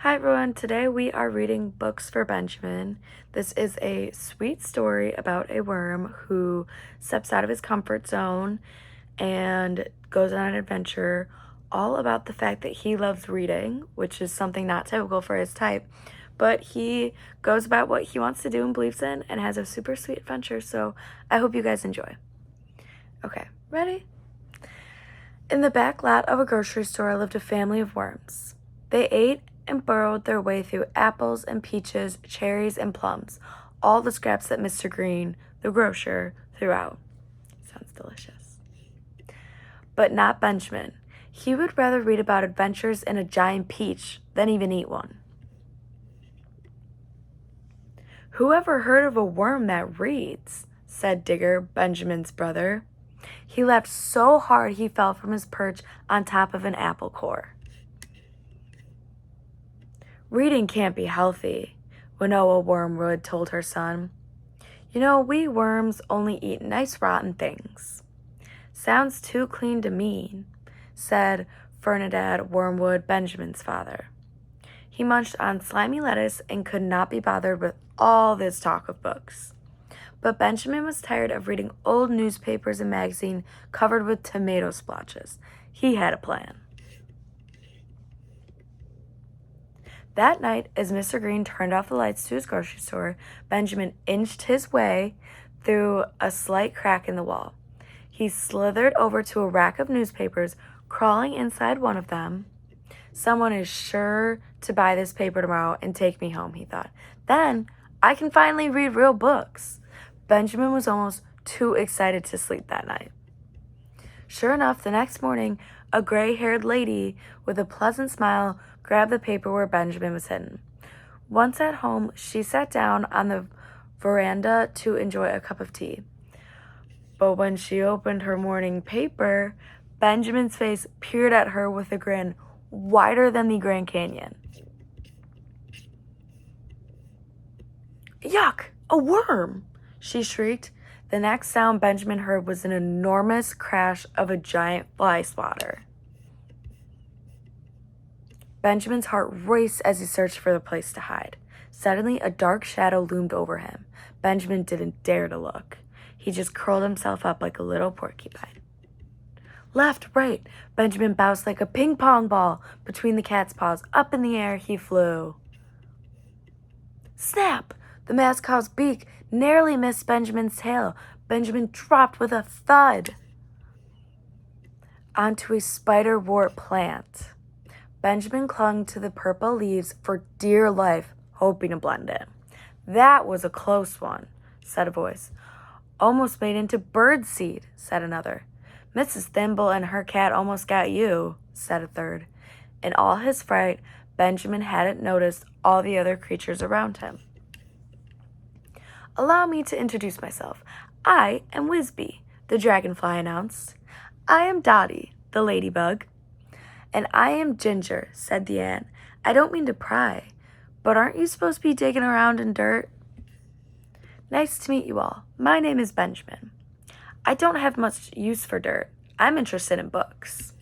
Hi everyone, today we are reading Books for Benjamin. This is a sweet story about a worm who steps out of his comfort zone and goes on an adventure, all about the fact that he loves reading, which is something not typical for his type, but he goes about what he wants to do and believes in and has a super sweet adventure, so I hope you guys enjoy. Okay, ready? In the back lot of a grocery store lived a family of worms. They ate and burrowed their way through apples and peaches, cherries and plums, all the scraps that Mr. Green, the grocer, threw out. Sounds delicious. But not Benjamin. He would rather read about adventures in a giant peach than even eat one. "Who ever heard of a worm that reads?" said Digger, Benjamin's brother. He laughed so hard he fell from his perch on top of an apple core. "Reading can't be healthy," Winnoa Wormwood told her son. "You know, we worms only eat nice rotten things." "Sounds too clean to me," said Fernandad Wormwood, Benjamin's father. He munched on slimy lettuce and could not be bothered with all this talk of books. But Benjamin was tired of reading old newspapers and magazines covered with tomato splotches. He had a plan. That night, as Mr. Green turned off the lights to his grocery store, Benjamin inched his way through a slight crack in the wall. He slithered over to a rack of newspapers, crawling inside one of them. "Someone is sure to buy this paper tomorrow and take me home," he thought. "Then I can finally read real books." Benjamin was almost too excited to sleep that night. Sure enough, the next morning, a gray-haired lady with a pleasant smile grabbed the paper where Benjamin was hidden. Once at home, she sat down on the veranda to enjoy a cup of tea. But when she opened her morning paper, Benjamin's face peered at her with a grin wider than the Grand Canyon. "Yuck! A worm!" she shrieked. The next sound Benjamin heard was an enormous crash of a giant fly swatter. Benjamin's heart raced as he searched for a place to hide. Suddenly, a dark shadow loomed over him. Benjamin didn't dare to look. He just curled himself up like a little porcupine. Left, right, Benjamin bounced like a ping-pong ball between the cat's paws. Up in the air he flew. Snap! The mascot's beak narrowly missed Benjamin's tail. Benjamin dropped with a thud onto a spider-wort plant. Benjamin clung to the purple leaves for dear life, hoping to blend in. "That was a close one," said a voice. "Almost made into birdseed," said another. "Mrs. Thimble and her cat almost got you," said a third. In all his fright, Benjamin hadn't noticed all the other creatures around him. "Allow me to introduce myself. I am Whizbee," the dragonfly announced. "I am Dottie, the ladybug." "And I am Ginger," said the ant. "I don't mean to pry, but aren't you supposed to be digging around in dirt?" "Nice to meet you all. My name is Benjamin. I don't have much use for dirt. I'm interested in books."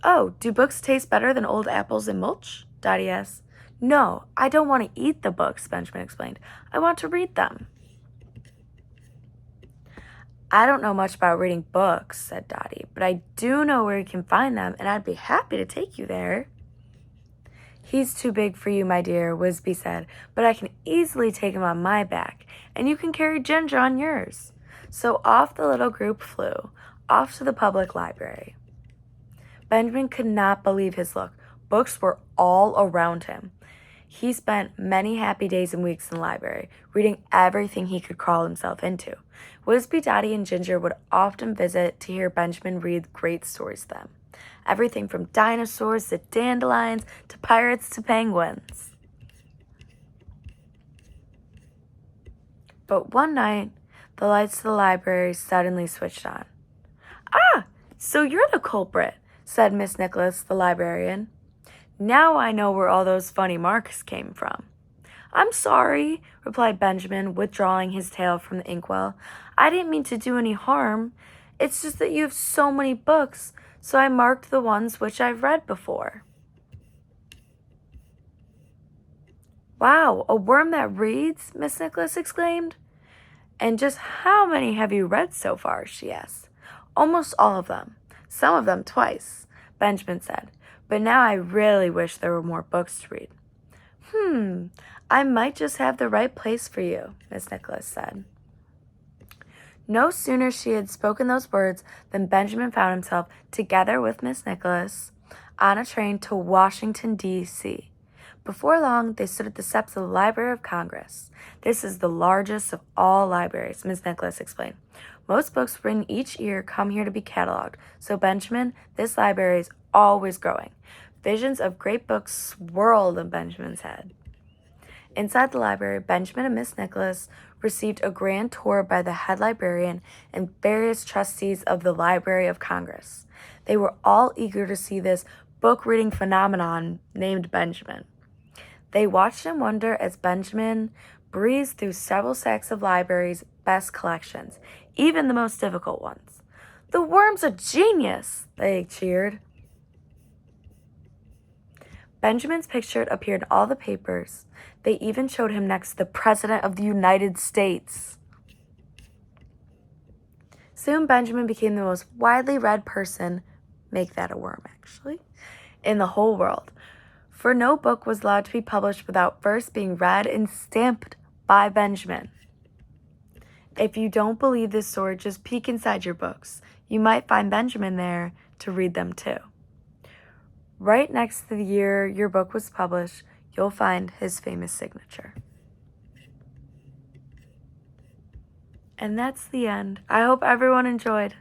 "Oh, do books taste better than old apples and mulch?" Dottie asked. "No, I don't want to eat the books," Benjamin explained. "I want to read them." "I don't know much about reading books," said Dottie, "but I do know where you can find them, and I'd be happy to take you there." "He's too big for you, my dear," Whizbee said, "but I can easily take him on my back, and you can carry Ginger on yours." So off the little group flew, off to the public library. Benjamin could not believe his luck. Books were all around him. He spent many happy days and weeks in the library, reading everything he could crawl himself into. Whizbee, Dottie, and Ginger would often visit to hear Benjamin read great stories to them. Everything from dinosaurs to dandelions to pirates to penguins. But one night, the lights of the library suddenly switched on. "Ah, so you're the culprit," said Miss Nicholas, the librarian. "Now I know where all those funny marks came from." "I'm sorry," replied Benjamin, withdrawing his tail from the inkwell. "I didn't mean to do any harm. It's just that you have so many books, so I marked the ones which I've read before." Wow, a worm that reads? Miss Nicholas exclaimed. And just how many have you read so far? She asked. Almost all of them. Some of them twice, Benjamin said. But now I really wish there were more books to read. I might just have the right place for you, Miss Nicholas said. No sooner she had spoken those words than Benjamin found himself, together with Miss Nicholas, on a train to Washington, D.C. Before long, they stood at the steps of the Library of Congress. This is the largest of all libraries, Miss Nicholas explained. Most books written each year come here to be cataloged. So, Benjamin, this library is always growing. Visions of great books swirled in Benjamin's head. Inside the library, Benjamin and Miss Nicholas received a grand tour by the head librarian and various trustees of the Library of Congress. They were all eager to see this book-reading phenomenon named Benjamin. They watched in wonder as Benjamin breezed through several stacks of library's best collections, even the most difficult ones. "The worm's a genius!" they cheered. Benjamin's picture appeared in all the papers. They even showed him next to the President of the United States. Soon Benjamin became the most widely read person, make that a worm actually, in the whole world. For no book was allowed to be published without first being read and stamped by Benjamin. If you don't believe this story, just peek inside your books. You might find Benjamin there to read them too. Right next to the year your book was published, you'll find his famous signature. And that's the end. I hope everyone enjoyed.